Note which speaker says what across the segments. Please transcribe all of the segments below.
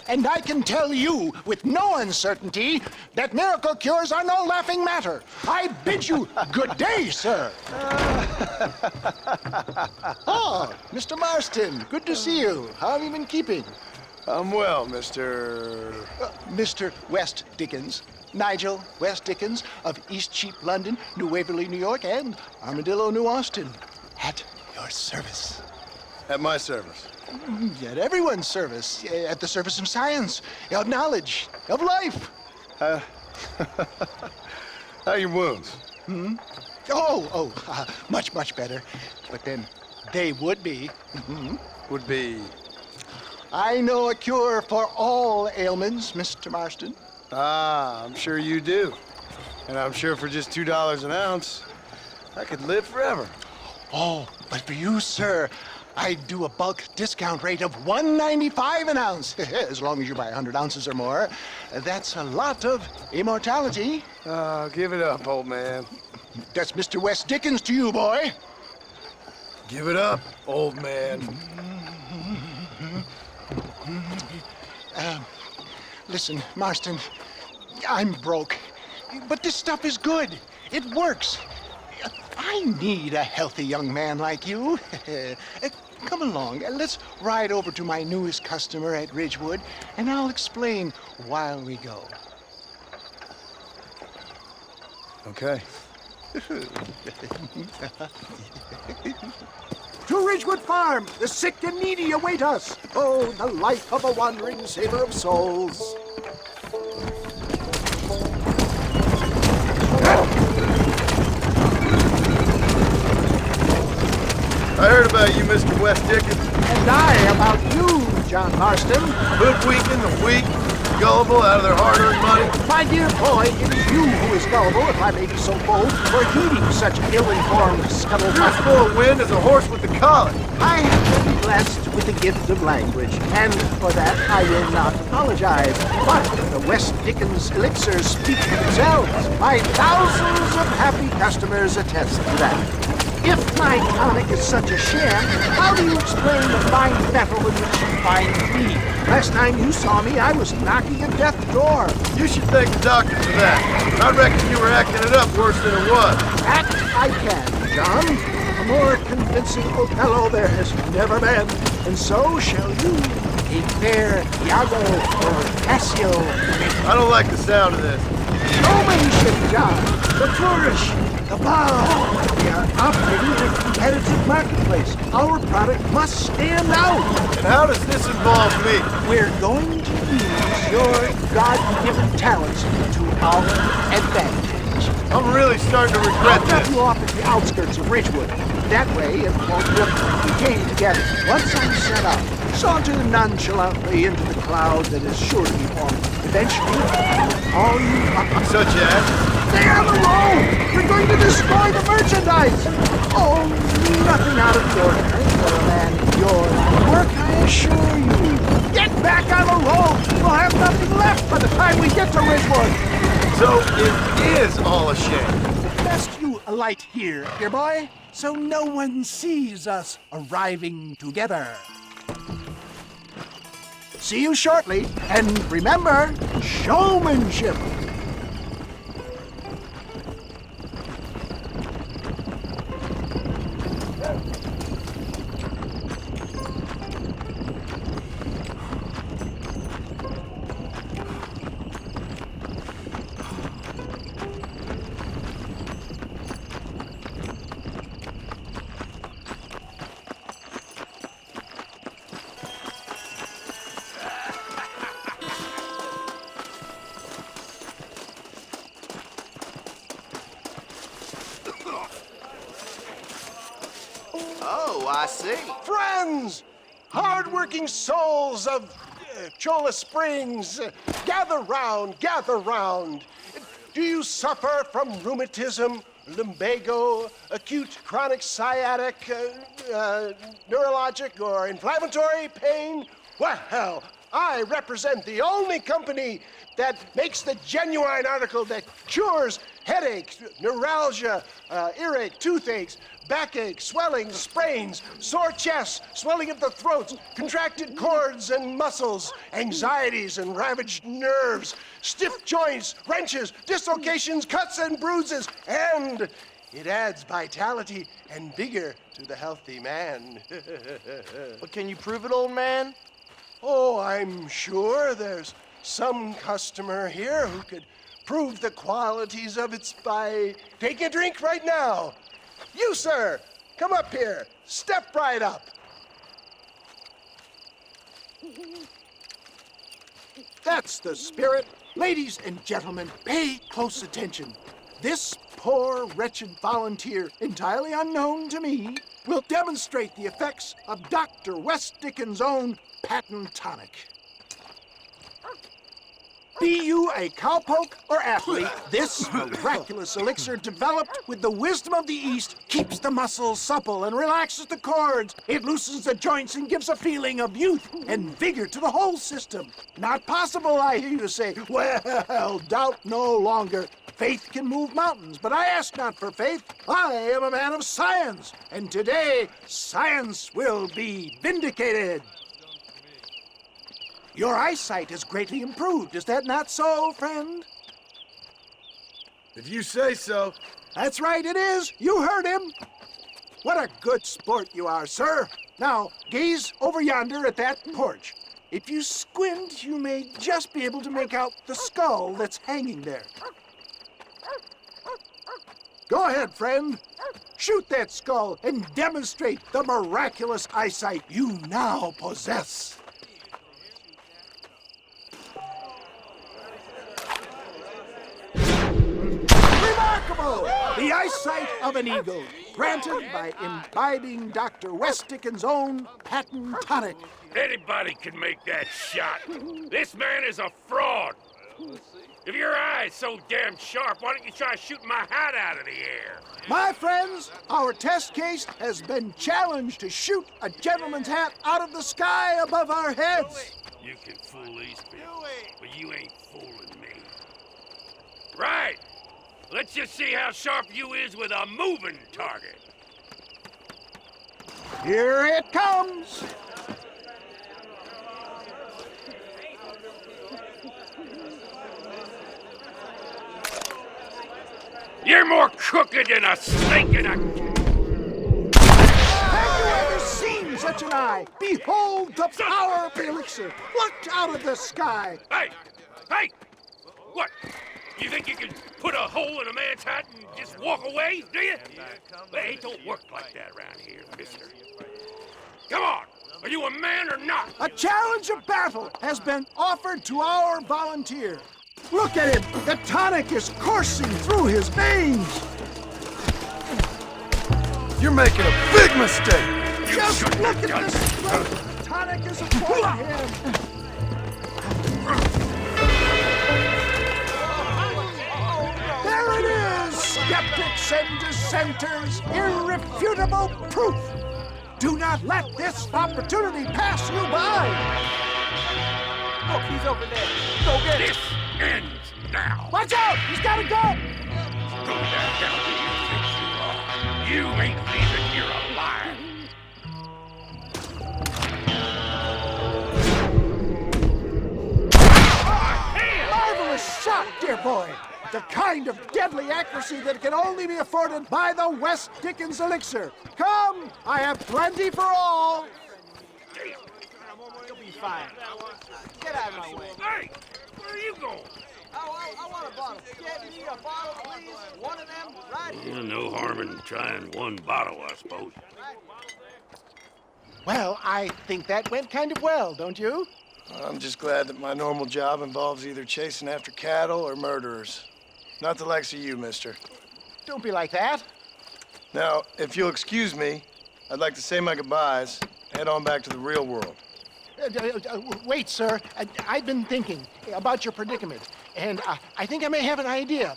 Speaker 1: And I can tell you with no uncertainty that miracle cures are no laughing matter. I bid you good day, sir. Oh, Mr. Marston, good to see you. How have you been keeping?
Speaker 2: I'm well, Mr.
Speaker 1: Mr. West Dickens. Nigel West Dickens of Eastcheap, London, New Waverly, New York, and Armadillo, New Austin. At your service.
Speaker 2: At my service.
Speaker 1: At everyone's service. At the service of science, of knowledge, of life.
Speaker 2: How are your wounds?
Speaker 1: Much, much better. But then they would be.
Speaker 2: Would be...
Speaker 1: I know a cure for all ailments, Mr. Marston.
Speaker 2: Ah, I'm sure you do. And I'm sure for just $2 an ounce, I could live forever.
Speaker 1: Oh, but for you, sir, I'd do a bulk discount rate of $1.95 an ounce, as long as you buy 100 ounces or more. That's a lot of immortality.
Speaker 2: Give it up, old man.
Speaker 1: That's Mr. West Dickens to you, boy.
Speaker 2: Give it up, old man.
Speaker 1: Listen, Marston, I'm broke, but this stuff is good. It works. I need a healthy young man like you. Come along, let's ride over to my newest customer at Ridgewood, and I'll explain while we go.
Speaker 2: Okay.
Speaker 3: To Ridgewood Farm, the sick and needy await us. Oh, the life of a wandering saver of souls.
Speaker 2: I heard about you, Mr. West Dickens.
Speaker 3: And I about you, John Marston.
Speaker 2: Hoodwinking the weak, gullible out of their hard-earned money.
Speaker 3: My dear boy, it is you who is gullible, if I may be so bold, for heeding such ill-informed
Speaker 2: You're
Speaker 3: scuttlebutt.
Speaker 2: as full of wind as a horse with the collar.
Speaker 3: I have been blessed with the gift of language, and for that I will not apologize. But the West Dickens elixirs speak for themselves. My thousands of happy customers attest to that. If my tonic is such a sham, how do you explain the fine metal in which you find me? Last time you saw me, I was knocking at death's door.
Speaker 2: You should thank the doctor for that. I reckon you were acting it up worse than it was.
Speaker 3: Act I can, John. A more convincing Othello there has never been. And so shall you, a fair Iago or Cassio.
Speaker 2: I don't like the sound of this.
Speaker 3: Showmanship, John. The flourish, the bow. We are operating in a competitive marketplace. Our product must stand out.
Speaker 2: And how does this involve me?
Speaker 3: We're going to use your God-given talents to our advantage.
Speaker 2: I'm really starting to regret
Speaker 3: I'll drop
Speaker 2: this.
Speaker 3: you off at the outskirts of Ridgewood. That way it won't look like we came together. Once I'm set up, saunter nonchalantly into the cloud that is sure to be forming. Eventually, I'll call you up.
Speaker 2: Such as?
Speaker 3: Stay on the road! You're going to destroy the merchandise! Oh, nothing out of the ordinary for a man of your work, I assure you. Get back on the road! We'll have nothing left by the time we get to Ridgewood!
Speaker 2: So it is all a shame.
Speaker 3: Best you alight here, dear boy, so no one sees us arriving together. See you shortly, and remember, showmanship!
Speaker 4: Oh, I see.
Speaker 3: Friends, hard-working souls of Cholla Springs, gather round, gather round. Do you suffer from rheumatism, lumbago, acute chronic sciatic, neurologic, or inflammatory pain? Well, I represent the only company that makes the genuine article that cures headaches, neuralgia, earache, toothaches, backache, swelling, sprains, sore chests, swelling of the throat, contracted cords and muscles, anxieties and ravaged nerves, stiff joints, wrenches, dislocations, cuts and bruises, and it adds vitality and vigor to the healthy man.
Speaker 4: But can you prove it, old man?
Speaker 3: Oh, I'm sure there's some customer here who could prove the qualities of it by taking a drink right now. You, sir, come up here. Step right up. That's the spirit. Ladies and gentlemen, pay close attention. This poor, wretched volunteer, entirely unknown to me, will demonstrate the effects of Dr. West Dickens' own patent tonic. Be you a cowpoke or athlete, this miraculous elixir developed with the wisdom of the East keeps the muscles supple and relaxes the cords. It loosens the joints and gives a feeling of youth and vigor to the whole system. Not possible, I hear you say. Well, doubt no longer. Faith can move mountains, but I ask not for faith. I am a man of science, and today science will be vindicated. Your eyesight has greatly improved. Is that not so, friend?
Speaker 2: If you say so.
Speaker 3: That's right, it is. You heard him. What a good sport you are, sir. Now, gaze over yonder at that porch. If you squint, you may just be able to make out the skull that's hanging there. Go ahead, friend. Shoot that skull and demonstrate the miraculous eyesight you now possess. Remarkable! The eyesight of an eagle, granted by imbibing Dr. West Dickens' own patent tonic.
Speaker 5: Anybody can make that shot. This man is a fraud. If your eye's so damn sharp, why don't you try shooting my hat out of the air?
Speaker 3: My friends, our test case has been challenged to shoot a gentleman's hat out of the sky above our heads.
Speaker 5: You can fool these people, but you ain't fooling me. Right. Let's just see how sharp you is with a moving target.
Speaker 3: Here it comes.
Speaker 5: You're more crooked than a snake in a...
Speaker 3: Have you ever seen such an eye? Behold the power of the elixir, plucked out of the sky.
Speaker 5: Hey! Hey! What? You think you can put a hole in a man's hat and just walk away, do you? Well, it don't work like that around here, mister. Come on! Are you a man or not?
Speaker 3: A challenge of battle has been offered to our volunteer. Look at him! The tonic is coursing through his veins!
Speaker 2: You're making a big mistake.
Speaker 3: Just
Speaker 5: shouldn't
Speaker 3: look
Speaker 5: have
Speaker 3: at
Speaker 5: done
Speaker 3: this
Speaker 5: that.
Speaker 3: strength! The tonic is upon him! There it is! Skeptics and dissenters! Irrefutable proof! Do not let this opportunity pass you by!
Speaker 4: Look, he's over there. Go get him.
Speaker 5: This ends now.
Speaker 3: Watch out! He's gotta go!
Speaker 5: Go down, down who you think you are. You ain't leaving here alive.
Speaker 3: Marvelous shot, dear boy! The kind of deadly accuracy that can only be afforded by the West Dickens elixir. Come, I have plenty for all.
Speaker 4: You'll be fine. Get out of my way.
Speaker 5: Hey, where are you going?
Speaker 4: I want a bottle. Get me a bottle, please. One of them, right here.
Speaker 5: Well, no harm in trying one bottle, I suppose.
Speaker 1: Well, I think that went kind of well, don't you?
Speaker 2: I'm just glad that my normal job involves either chasing after cattle or murderers. Not the likes of you, mister.
Speaker 1: Don't be like that.
Speaker 2: Now, if you'll excuse me, I'd like to say my goodbyes, head on back to the real world.
Speaker 1: Wait, sir. I've been thinking about your predicament, and I think I may have an idea.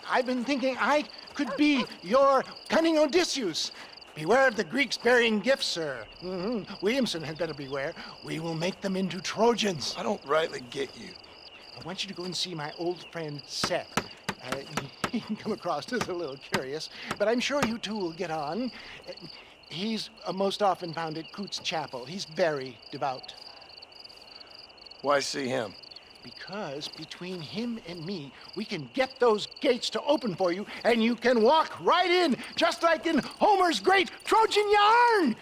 Speaker 1: I've been thinking I could be your cunning Odysseus. Beware of the Greeks bearing gifts, sir. Williamson had better beware. We will make them into Trojans.
Speaker 2: I don't rightly get you.
Speaker 1: I want you to go and see my old friend Seth. He can come across as a little curious, but I'm sure you two will get on. He's most often found at Coots Chapel. He's very devout.
Speaker 2: Why see him?
Speaker 1: Because between him and me, we can get those gates to open for you, and you can walk right in, just like in Homer's great Trojan yarn!